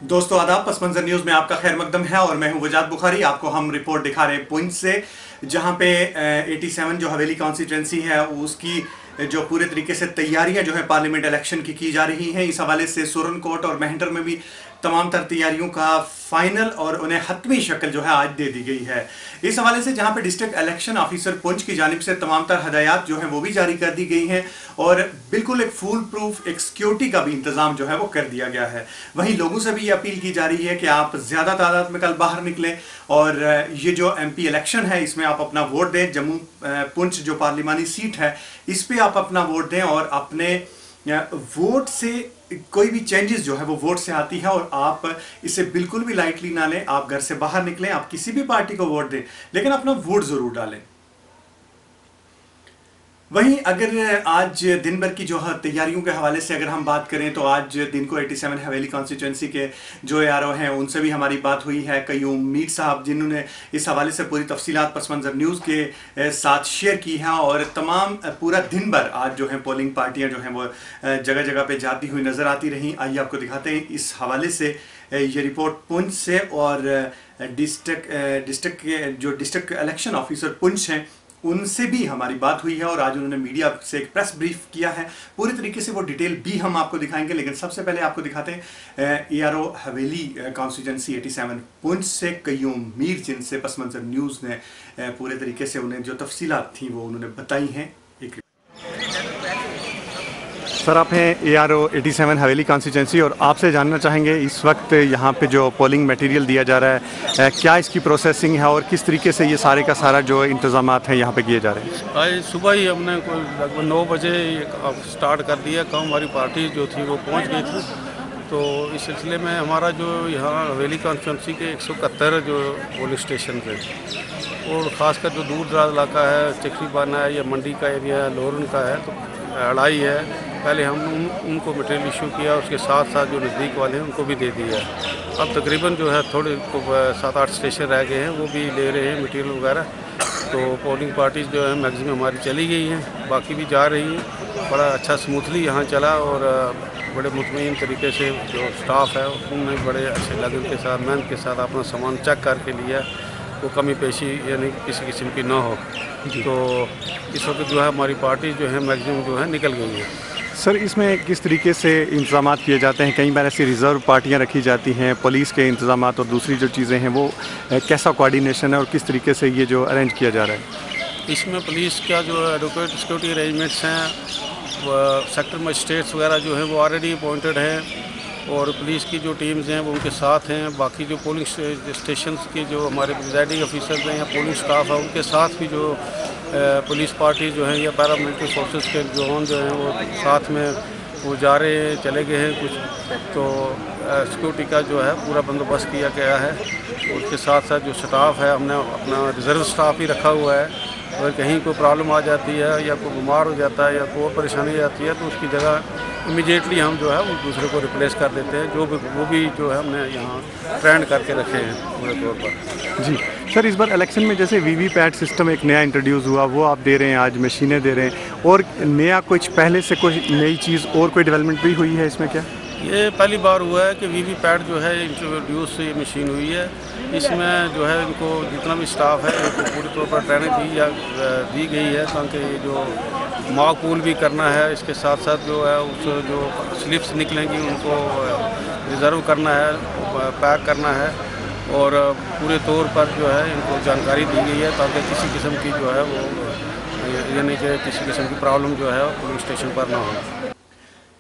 दोस्तों आदाब। पस मंजर न्यूज में आपका खैर मकदम है और मैं हूं वजाद बुखारी। आपको हम रिपोर्ट दिखा रहे हैं पुंछ से, जहां पे 87 जो हवेली कॉन्स्टिट्यूंसी है उसकी जो पूरे तरीके से तैयारियां जो है पार्लियामेंट इलेक्शन की जा रही हैं। इस हवाले से सुरनकोट और मेहंटर में भी तमाम तर तैयारियों का फाइनल और उन्हें हतमी शक्ल जो है आज दे दी गई है। इस हवाले से जहां पे डिस्ट्रिक्ट इलेक्शन ऑफिसर पुंछ की जानिब से तमाम तर हदायत जो है वो भी जारी कर दी गई हैं और बिल्कुल एक फुल प्रूफ एक सिक्योरिटी का भी इंतजाम जो है वो कर दिया गया है। वहीं लोगों से भी ये अपील की जा रही है कि आप ज्यादा तादाद में कल बाहर निकलें और ये जो MP इलेक्शन है इसमें आप अपना वोट दें। जम्मू पुंछ जो पार्लिमानी सीट है इस पे आप अपना वोट दें और अपने वोट से कोई भी चेंजेस जो है वो वोट से आती है और आप इसे बिल्कुल भी लाइटली ना लें। आप घर से बाहर निकलें, आप किसी भी पार्टी को वोट दें, लेकिन अपना वोट जरूर डालें। वहीं अगर आज दिन भर की जो है तैयारियों के हवाले से अगर हम बात करें तो आज दिन को 87 हवेली कॉन्स्टिट्यूंसी के जो ARO हैं उनसे भी हमारी बात हुई है। कयूम मीर साहब जिन्होंने इस हवाले से पूरी तफसीलात पस मंजर न्यूज़ के साथ शेयर की हैं और तमाम पूरा दिन भर आज जो है पोलिंग पार्टियां जो हैं वो जगह जगह पे जाती हुई नज़र आती रहीं। आइए आपको दिखाते हैं इस हवाले से ये रिपोर्ट पुंछ से। और डिस्ट्रिक्ट के जो डिस्ट्रिक्ट इलेक्शन ऑफिसर पुंछ हैं उनसे भी हमारी बात हुई है और आज उन्होंने मीडिया से एक प्रेस ब्रीफ किया है। पूरी तरीके से वो डिटेल भी हम आपको दिखाएंगे, लेकिन सबसे पहले आपको दिखाते हैं ARO हवेली कॉन्स्टिट्यूंसी 87 पुंछ से कयूम मीर, जिनसे पस मंजर न्यूज़ ने पूरे तरीके से उन्हें जो तफसीलात थी वो उन्होंने बताई हैं। सर, आप हैं ARO 87 हवेली कॉन्स्टिट्यूंसी और आपसे जानना चाहेंगे इस वक्त यहाँ पे जो पोलिंग मटेरियल दिया जा रहा है क्या इसकी प्रोसेसिंग है और किस तरीके से ये सारे का सारा जो इंतजामात हैं यहाँ पे किए जा रहे हैं? आज सुबह ही हमने कोई लगभग 9 बजे स्टार्ट कर दिया काम। हमारी पार्टी जो थी वो पहुँच गई थी। तो इस सिलसिले में हमारा जो यहाँ हवेली कॉन्स्टिट्यूंसी के 171 जो पोलिंग स्टेशन थे और ख़ासकर जो दूर दराज इलाका है, चक्रीबाना है या मंडी का एरिया है, लोरन का है, तो अड़ाई है, पहले हम उनको मटेरियल इशू किया। उसके साथ साथ जो नज़दीक वाले हैं उनको भी दे दिया। अब तकरीबन जो है थोड़े 7-8 स्टेशन रह गए हैं, वो भी ले रहे हैं मटेरियल वगैरह। तो पोलिंग पार्टीज जो है मैक्सिमम हमारी चली गई हैं, बाकी भी जा रही हैं। बड़ा अच्छा स्मूथली यहाँ चला और बड़े मुतमईन तरीके से जो स्टाफ है उन्होंने बड़े अच्छे लगन के साथ, मेहनत के साथ अपना सामान चेक करके लिया, वो कमी पेशी यानी किसी किस्म की ना हो। तो इस वक्त जो है हमारी पार्टी जो है मैक्सिमम जो है निकल गई है। सर, इसमें किस तरीके से इंतजाम किए जाते हैं? कई बार ऐसी रिज़र्व पार्टियां रखी जाती हैं, पुलिस के इंतजाम और दूसरी जो चीज़ें हैं वो कैसा कोऑर्डिनेशन है और किस तरीके से ये जो अरेंज किया जा रहा है? इसमें पुलिस का जो एडवोकेट सिक्योरिटी अरेंजमेंट्स हैं, सेक्टर मजिस्ट्रेट्स वगैरह जो हैं वो ऑलरेडी अपॉइंटेड हैं और पुलिस की जो टीम्स हैं वो उनके साथ हैं। बाकी जो पोलिंग स्टेशन के जो हमारे प्रिजाइडिंग ऑफिसर्स हैं या पोलिंग स्टाफ है उनके साथ भी जो पुलिस पार्टी जो है या पैरामिलिट्री फोर्सेस के जवान जो हैं वो साथ में वो जा रहे हैं, चले गए हैं कुछ। तो सिक्योरिटी का जो है पूरा बंदोबस्त किया गया है। उसके साथ साथ जो स्टाफ है हमने अपना रिज़र्व स्टाफ ही रखा हुआ है। अगर कहीं कोई प्रॉब्लम आ जाती है या कोई बीमार हो जाता है या कोई और परेशानी आती है तो उसकी जगह इमीडिएटली हम जो है वो दूसरे को रिप्लेस कर देते हैं। वो भी जो है हमने यहाँ ट्रेंड करके रखे हैं पूरे तौर पर। जी सर, इस बार इलेक्शन में जैसे VVPAT सिस्टम एक नया इंट्रोड्यूस हुआ, वो आप दे रहे हैं, आज मशीनें दे रहे हैं, और नया कुछ पहले से कोई नई चीज़ और कोई डेवलपमेंट भी हुई है इसमें क्या? ये पहली बार हुआ है कि VVPAT जो है इंट्रोड्यूस ये मशीन हुई है। इसमें जो है इनको जितना भी स्टाफ है इनको पूरी तौर पर ट्रेनिंग दी गई है ताकि ये जो माकूल भी करना है, इसके साथ साथ जो है उस जो स्लिप्स निकलेंगी उनको रिज़र्व करना है, पैक करना है और पूरे तौर पर जो है इनको जानकारी दी गई है ताकि किसी किस्म की जो है वो यानी कि किसी किस्म की प्रॉब्लम जो है पुलिस स्टेशन पर ना हो।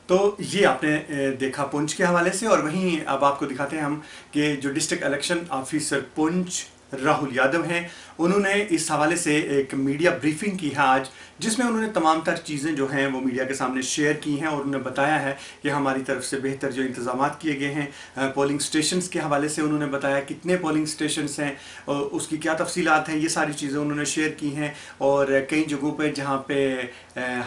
तो ये आपने देखा पुंछ के हवाले से। और वहीं अब आपको दिखाते हैं हम कि जो district election officer Poonch Rahul Yadav हैं, उन्होंने इस हवाले से एक मीडिया ब्रीफिंग की है आज, जिसमें उन्होंने तमाम तर चीज़ें जो हैं वो मीडिया के सामने शेयर की हैं और उन्होंने बताया है कि हमारी तरफ से बेहतर जो इंतजाम किए गए हैं। पोलिंग स्टेशंस के हवाले से उन्होंने बताया कितने पोलिंग स्टेशंस हैं, उसकी क्या तफसीलात हैं, ये सारी चीज़ें उन्होंने शेयर की हैं। और कई जगहों पर जहाँ पे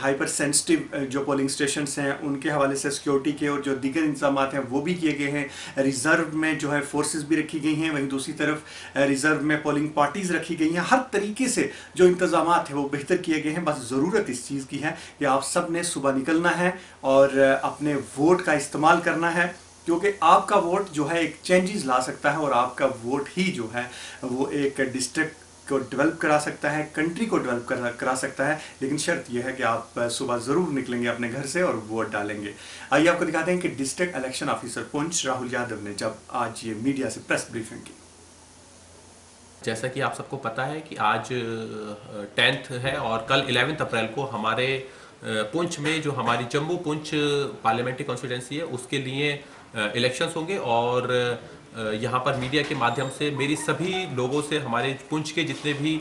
हाइपर सेंसिटिव जो पोलिंग स्टेशंस हैं उनके हवाले से सिक्योरिटी के और जो दीगर इंतजाम हैं वो भी किए गए हैं। रिज़र्व में जो है फोर्सेस भी रखी गई हैं, वहीं दूसरी तरफ रिज़र्व में पोलिंग पार्टीज़ रखी गई हैं। हर तरीके से जो इंतजाम हैं वो बेहतर किए गए हैं। बस ज़रूरत इस चीज़ की है कि आप सब ने सुबह निकलना है और अपने वोट का इस्तेमाल करना है क्योंकि आपका वोट जो है एक चेंजेस ला सकता है और आपका वोट ही जो है वो एक डिस्ट्रिक्ट को डेवलप करा सकता है, कंट्री को डेवलप करा सकता है। लेकिन शर्त यह है कि आप सुबह ज़रूर निकलेंगे अपने घर से और वोट डालेंगे। आइए आपको दिखाते हैं कि district election officer Poonch Rahul Yadav ने जब आज ये मीडिया से प्रेस ब्रीफिंग की। जैसा कि आप सबको पता है कि आज 10th है और कल 11 अप्रैल को हमारे पुंछ में जो हमारी जम्मू पुंछ पार्लियामेंट्री कॉन्स्टिट्यूंसी है उसके लिए इलेक्शंस होंगे। और यहाँ पर मीडिया के माध्यम से मेरी सभी लोगों से, हमारे पुंछ के जितने भी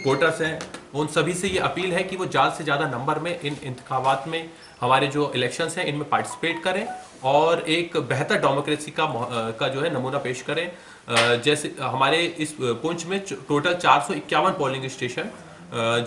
वोटर्स हैं, उन सभी से ये अपील है कि वो ज़्यादा से ज़्यादा नंबर में इन इंतखाबात में, हमारे जो इलेक्शंस हैं इनमें पार्टिसिपेट करें और एक बेहतर डेमोक्रेसी का जो है नमूना पेश करें। जैसे हमारे इस पुंछ में टोटल 451 पोलिंग स्टेशन,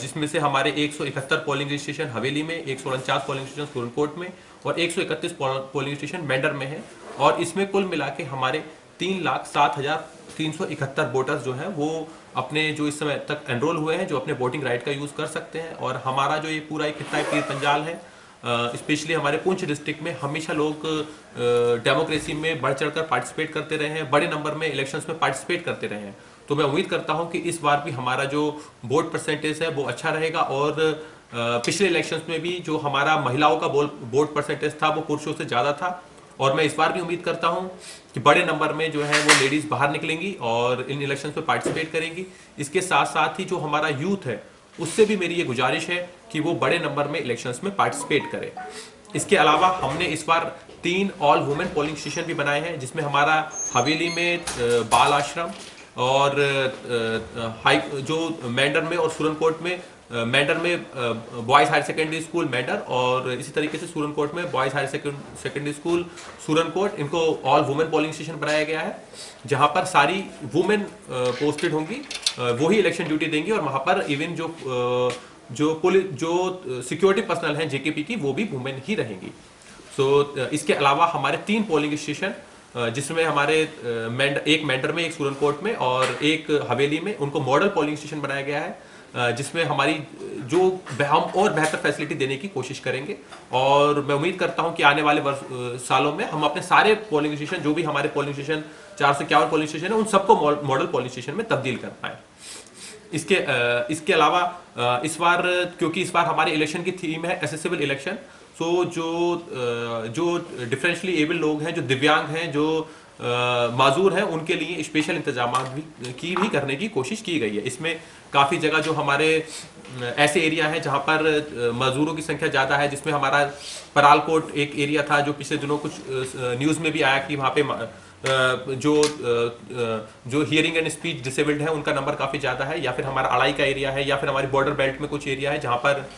जिसमें से हमारे 171 पोलिंग स्टेशन हवेली में, 149 पोलिंग स्टेशन सुरनकोट में और 131 पोलिंग स्टेशन मेंढर में है। और इसमें कुल मिला के हमारे 3,07,371 वोटर्स जो हैं वो अपने जो इस समय तक एनरोल हुए हैं, जो अपने वोटिंग राइट का यूज़ कर सकते हैं। और हमारा जो ये पूरा एक कितना तीर पंजाल है, स्पेशली हमारे पुंछ डिस्ट्रिक्ट में हमेशा लोग डेमोक्रेसी में बढ़ चढ़कर पार्टिसिपेट करते रहे हैं, बड़े नंबर में इलेक्शंस में पार्टिसिपेट करते रहे हैं। तो मैं उम्मीद करता हूं कि इस बार भी हमारा जो वोट परसेंटेज है वो अच्छा रहेगा। और पिछले इलेक्शंस में भी जो हमारा महिलाओं का वोट परसेंटेज था वो पुरुषों से ज़्यादा था। और मैं इस बार भी उम्मीद करता हूं कि बड़े नंबर में जो है वो लेडीज़ बाहर निकलेंगी और इन इलेक्शंस में पार्टिसिपेट करेंगी। इसके साथ साथ ही जो हमारा यूथ है उससे भी मेरी ये गुजारिश है कि वो बड़े नंबर में इलेक्शंस में पार्टिसिपेट करें। इसके अलावा हमने इस बार 3 ऑल वुमेन पोलिंग स्टेशन भी बनाए हैं, जिसमें हमारा हवेली में बाल आश्रम और जो मेंढर में और सुरनकोट में, मेंढर में boys higher secondary school Mendhar और इसी तरीके से सुरनकोट में boys higher secondary school Surankote, इनको ऑल वुमेन पोलिंग स्टेशन बनाया गया है, जहां पर सारी वुमेन पोस्टेड होंगी, वही इलेक्शन ड्यूटी देंगी। और वहां पर इवन जो सिक्योरिटी पर्सनल हैं जेकेपी की, वो भी वुमेन ही रहेंगी। इसके अलावा हमारे 3 पोलिंग स्टेशन, जिसमें हमारे एक मेंढर में, एक सुरनकोट में और एक हवेली में, उनको मॉडल पोलिंग स्टेशन बनाया गया है, जिसमें हमारी हम और बेहतर फैसिलिटी देने की कोशिश करेंगे। और मैं उम्मीद करता हूं कि आने वाले सालों में हम अपने सारे पोलिंग स्टेशन, जो भी हमारे पोलिंग स्टेशन 451 पोलिंग स्टेशन है, उन सबको मॉडल पोलिंग स्टेशन में तब्दील कर पाए। इसके अलावा इस बार, क्योंकि इस बार हमारे इलेक्शन की थीम है एसेसिबल इलेक्शन, सो जो डिफरेंशियली एबल लोग हैं, जो दिव्यांग हैं, जो माजूर हैं, उनके लिए स्पेशल इंतजाम भी करने की कोशिश की गई है। इसमें काफ़ी जगह जो हमारे ऐसे एरिया हैं जहाँ पर मजदूरों की संख्या ज़्यादा है, जिसमें हमारा परालकोट एक एरिया था जो पिछले दिनों कुछ न्यूज़ में भी आया कि वहाँ पे जो हियरिंग एंड स्पीच डिसेबल्ड है उनका नंबर काफ़ी ज़्यादा है, या फिर हमारा अड़ाई का एरिया है, या फिर हमारी बॉर्डर बेल्ट में कुछ एरिया है जहाँ पर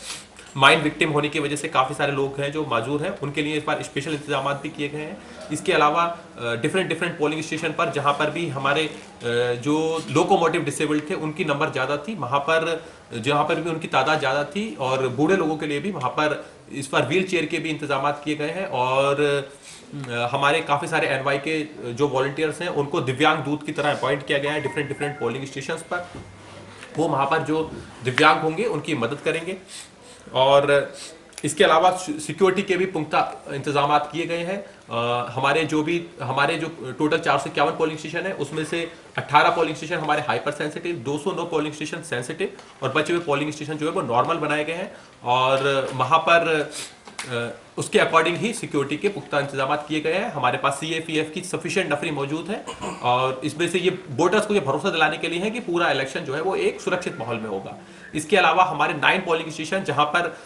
माइन विक्टिम होने की वजह से काफ़ी सारे लोग हैं जो माजूर हैं, उनके लिए इस बार स्पेशल इंतजाम भी किए गए हैं। इसके अलावा डिफरेंट पोलिंग स्टेशन पर जहां पर भी हमारे जो लोकोमोटिव डिसेबल्ड थे उनकी नंबर ज़्यादा थी, वहां पर जहां पर भी उनकी तादाद ज़्यादा थी, और बूढ़े लोगों के लिए भी वहां पर इस बार व्हील चेयर के भी इंतजाम किए गए हैं। और हमारे काफ़ी सारे एनवाई के जो वॉलंटियर्स हैं उनको दिव्यांग दूत की तरह अपॉइंट किया गया है डिफरेंट पोलिंग स्टेशन पर। वो वहाँ पर जो दिव्यांग होंगे उनकी मदद करेंगे। और इसके अलावा सिक्योरिटी के भी पुख्ता इंतजाम किए गए हैं। हमारे जो टोटल 451 पोलिंग स्टेशन है उसमें से 18 पोलिंग स्टेशन हमारे hyper sensitive, 209 polling station sensitive और बचे हुए पोलिंग स्टेशन जो है वो नॉर्मल बनाए गए हैं। और वहाँ पर उसके अकॉर्डिंग ही सिक्योरिटी के पुख्ता इंतजाम किए गए हैं। हमारे पास CAPF की सफिशिएंट नफरी मौजूद है, और इसमें से ये वोटर्स को ये भरोसा दिलाने के लिए है कि पूरा इलेक्शन जो है वो एक सुरक्षित माहौल में होगा। इसके अलावा हमारे 9 पोलिंग स्टेशन, जहां पर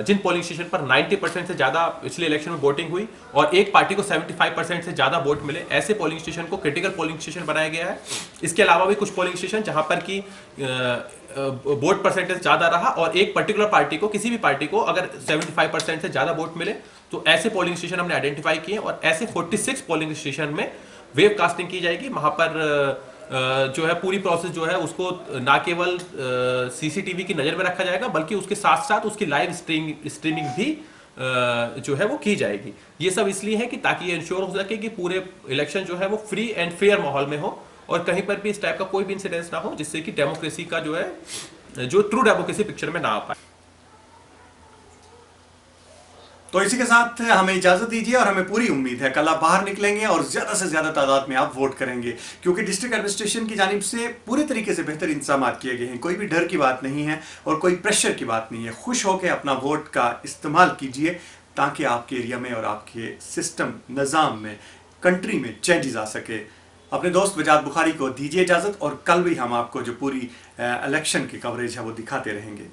जिन पोलिंग स्टेशन पर 90% से ज़्यादा पिछले इलेक्शन में वोटिंग हुई और एक पार्टी को 75% से ज़्यादा वोट मिले, ऐसे पोलिंग स्टेशन को क्रिटिकल पोलिंग स्टेशन बनाया गया है। इसके अलावा भी कुछ पोलिंग स्टेशन जहां पर कि वोट परसेंटेज ज़्यादा रहा और एक पर्टिकुलर पार्टी को, किसी भी पार्टी को अगर 75% से ज़्यादा वोट मिले, तो ऐसे पोलिंग स्टेशन हमने आइडेंटिफाई किए। और ऐसे 46 पोलिंग स्टेशन में वेव कास्टिंग की जाएगी। वहाँ पर जो है पूरी प्रोसेस जो है उसको ना केवल CCTV की नज़र में रखा जाएगा, बल्कि उसके साथ साथ उसकी लाइव स्ट्रीमिंग भी जो है वो की जाएगी। ये सब इसलिए है कि ताकि ये इंश्योर हो सके कि पूरे इलेक्शन जो है वो फ्री एंड फेयर माहौल में हो और कहीं पर भी इस टाइप का कोई भी इंसिडेंस ना हो, जिससे कि डेमोक्रेसी का जो है, जो ट्रू डेमोक्रेसी पिक्चर में ना आ पाए। तो इसी के साथ हमें इजाजत दीजिए और हमें पूरी उम्मीद है कल आप बाहर निकलेंगे और ज्यादा से ज्यादा तादाद में आप वोट करेंगे, क्योंकि डिस्ट्रिक्ट एडमिनिस्ट्रेशन की जानिब से पूरे तरीके से बेहतर इंतजाम किए गए हैं। कोई भी डर की बात नहीं है और कोई प्रेशर की बात नहीं है। खुश होकर अपना वोट का इस्तेमाल कीजिए ताकि आपके एरिया में और आपके सिस्टम निज़ाम में, कंट्री में चेंजेस आ सके। अपने दोस्त वजाद बुखारी को दीजिए इजाजत और कल भी हम आपको जो पूरी इलेक्शन की कवरेज है वो दिखाते रहेंगे।